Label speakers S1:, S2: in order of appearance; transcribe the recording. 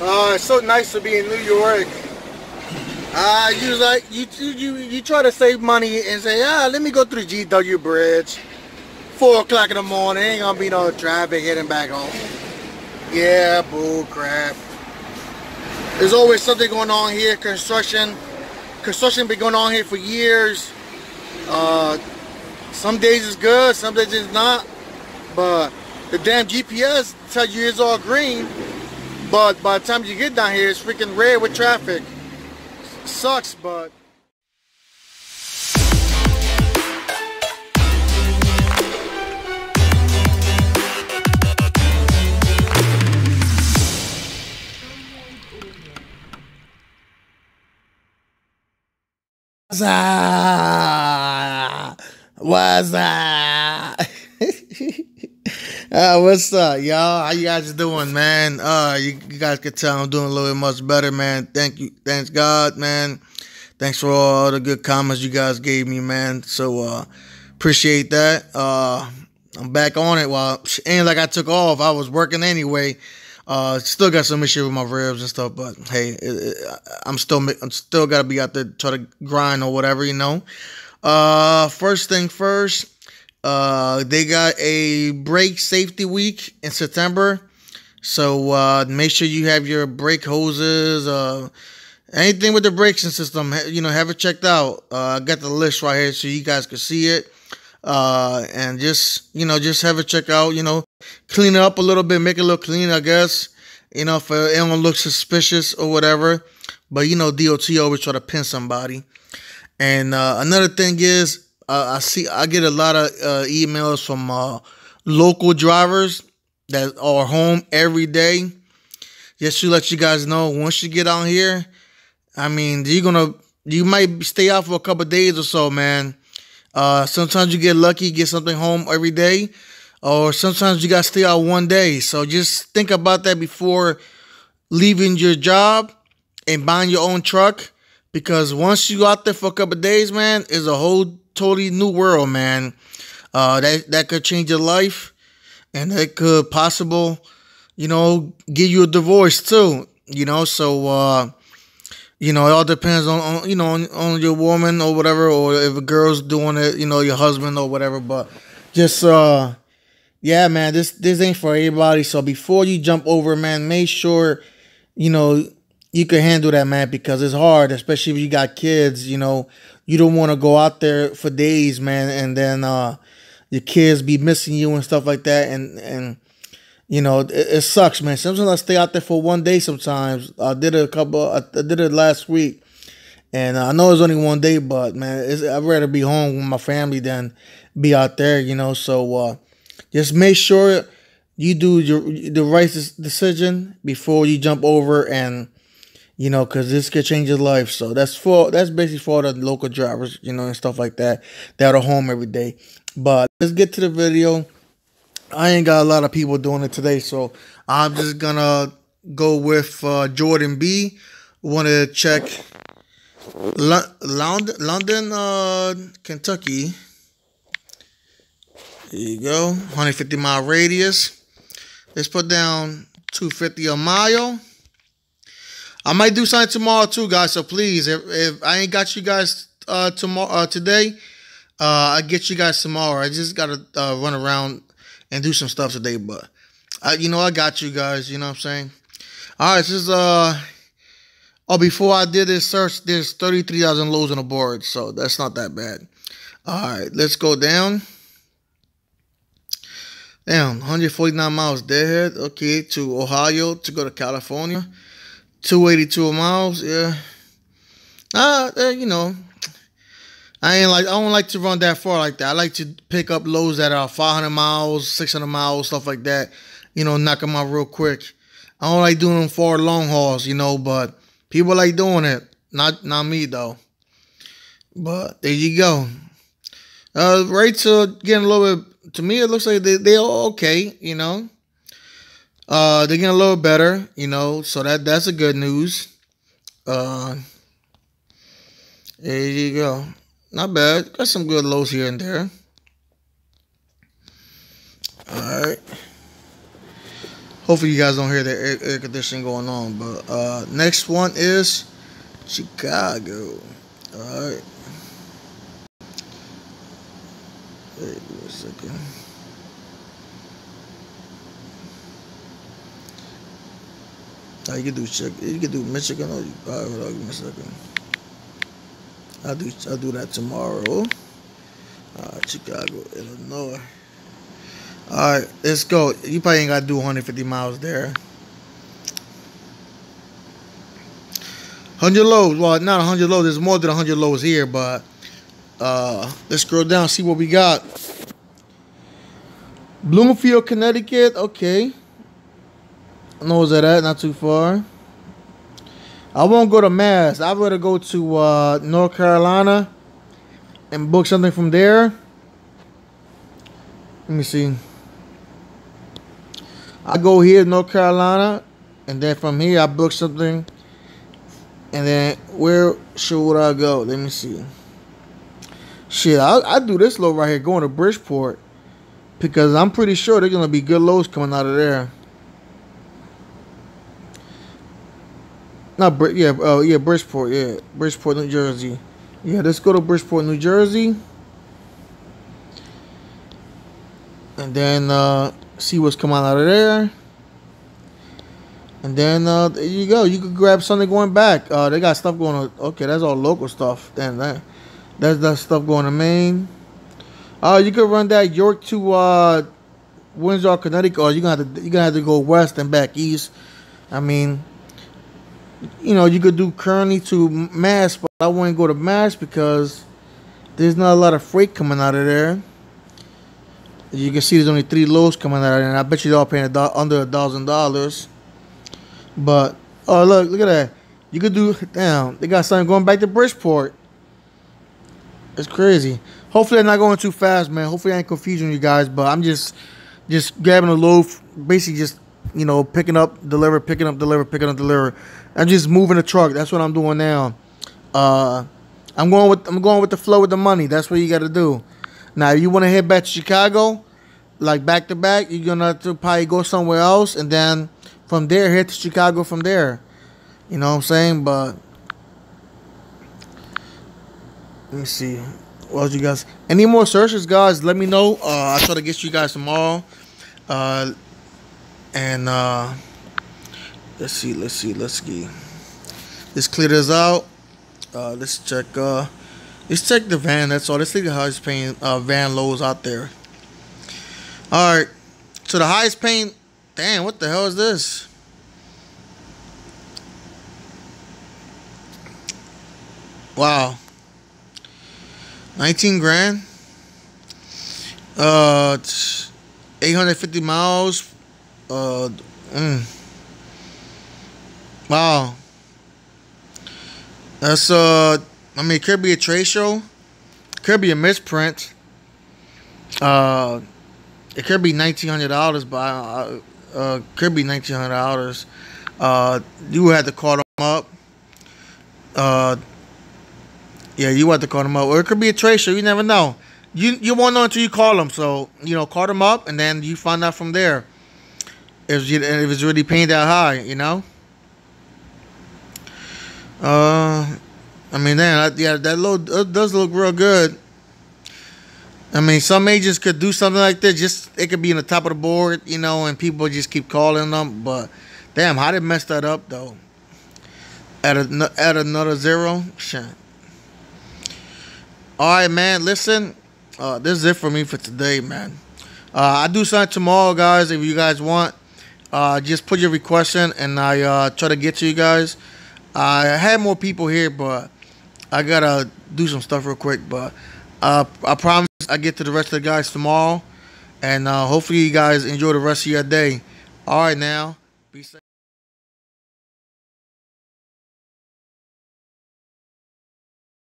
S1: It's so nice to be in New York. You like you try to save money and say, let me go through the GW Bridge. 4 o'clock in the morning, ain't gonna be no traffic heading back home. Yeah, bull crap. There's always something going on here. Construction been going on here for years. Some days it's good, some days it's not. But the damn GPS tells you it's all green. But by the time you get down here, it's freaking red with traffic. Sucks, but what's up? What's up, y'all? How you guys doing, man? You guys can tell I'm doing a little bit much better, man. Thank you. Thanks God, man. Thanks for all the good comments you guys gave me, man. So appreciate that. I'm back on it. Well, ain't like I took off. I was working anyway. Still got some issue with my ribs and stuff, but hey, I'm still gotta be out there try to grind or whatever, you know. First thing first, they got a brake safety week in September, so make sure you have your brake hoses, anything with the braking system, you know, have it checked out. I got the list right here so you guys can see it. And just have it checked out, you know, clean it up a little bit, make it look clean, I guess, you know, if it don't look suspicious or whatever. But, you know, DOT always try to pin somebody. And another thing is, I get a lot of emails from local drivers that are home every day. Just to let you guys know, once you get out here, I mean, you might stay out for a couple of days or so, man. Sometimes you get lucky, get something home every day, or sometimes you got to stay out one day. So just think about that before leaving your job and buying your own truck, because once you go out there for a couple of days, man, it's a whole totally new world, man. That could change your life, and that could possibly, you know, give you a divorce too, you know. So you know, it all depends on on your woman or whatever, or if a girl's doing it, you know, your husband or whatever. But just yeah, man, this ain't for everybody. So before you jump over, man, make sure, you know, you can handle that, man, because it's hard, especially if you got kids. You know, you don't want to go out there for days, man, and then your kids be missing you and stuff like that, and you know, it sucks, man. Sometimes I stay out there for one day sometimes. I did it last week. And I know it's only one day, but, man, I'd rather be home with my family than be out there, you know. So just make sure you do the right decision before you jump over, and, you know, because this could change your life. So that's basically for the local drivers, you know, and stuff like that are home every day. But let's get to the video. I ain't got a lot of people doing it today, so I'm just gonna go with Jordan B. Want to check London, Kentucky. There you go, 150-mile radius. Let's put down 250 a mile. I might do something tomorrow too, guys. So please, if I ain't got you guys today, I get you guys tomorrow. I just gotta run around and do some stuff today, but you know, I got you guys, you know what I'm saying? All right, this is before I did this search, there's 33,000 loads on the board, so that's not that bad. All right, let's go down. 149 miles deadhead, okay, to Ohio to go to California. 282 miles, yeah. You know, I don't like to run that far like that. I like to pick up loads that are 500 miles, 600 miles, stuff like that. You know, knock them out real quick. I don't like doing them far long hauls, you know, but people like doing it. Not me though. But there you go. Rates are getting a little bit. To me, it looks like they're okay. You know, they're getting a little better. You know, so that's a good news. There you go. Not bad. Got some good lows here and there. Alright. Hopefully you guys don't hear the air conditioning going on. But next one is Chicago. All right. Wait a second. You can do Michigan. Or hold on, give me a second. I'll do that tomorrow. Chicago, Illinois. All right, let's go. You probably ain't got to do 150 miles there. 100 lows. Well, not 100 lows. There's more than 100 lows here, but let's scroll down, see what we got. Bloomfield, Connecticut. Okay. I know where's that at? Not too far. I won't go to Mass. I'd rather go to North Carolina and book something from there. Let me see. I go here to North Carolina, and then from here I book something. And then where should I go? Let me see. Shit, I do this load right here, going to Bridgeport, because I'm pretty sure there's gonna be good loads coming out of there. Bridgeport, Bridgeport, New Jersey. Yeah, let's go to Bridgeport, New Jersey, and then see what's coming out of there. And then there you go. You could grab something going back. They got stuff going on. Okay, that's all local stuff. Then that's that stuff going to Maine. You could run that York to Windsor, Connecticut. Or you're gonna have to go west and back east. I mean, you know, you could do Kearney to Mass, but I wouldn't go to Mass because there's not a lot of freight coming out of there. You can see there's only 3 loads coming out of there, and I bet you they're all paying under $1,000. But oh, look at that. You could do, damn, they got something going back to Bridgeport. It's crazy. Hopefully I'm not going too fast, man. Hopefully I ain't confusing you guys, but I'm just grabbing a load, basically just, you know, picking up, deliver, picking up, deliver, picking up, deliver. I'm just moving the truck. That's what I'm doing now. I'm going with the flow with the money. That's what you got to do. Now, if you want to head back to Chicago, like back to back, you're gonna have to probably go somewhere else, and then from there head to Chicago from there. You know what I'm saying? But let me see. What else you guys? Any more searches, guys? Let me know. I'll try to get you guys tomorrow. And let's see. Let's clear this out. Let's check the van. That's all. Let's see the highest paying van loads out there. All right. So the highest paying. Damn, what the hell is this? Wow. 19 grand. 850 miles. Wow. That's I mean, it could be a trade show. Could be a misprint. It could be $1,900, but could be $1,900. You had to call them up. Yeah, you had to call them up. Or it could be a trade show. You never know. You won't know until you call them. So, you know, call them up, and then you find out from there if it's really paying that high, you know. I mean, that load does look real good. I mean, some agents could do something like this. Just it could be in the top of the board, you know, and people just keep calling them. But damn, how they mess that up though? Add another zero. Shit. All right, man. Listen, this is it for me for today, man. I do something tomorrow, guys. If you guys want, just put your request in, and I try to get to you guys. I had more people here, but I gotta do some stuff real quick. But I promise I get to the rest of the guys tomorrow, and hopefully you guys enjoy the rest of your day. All right, now, be safe.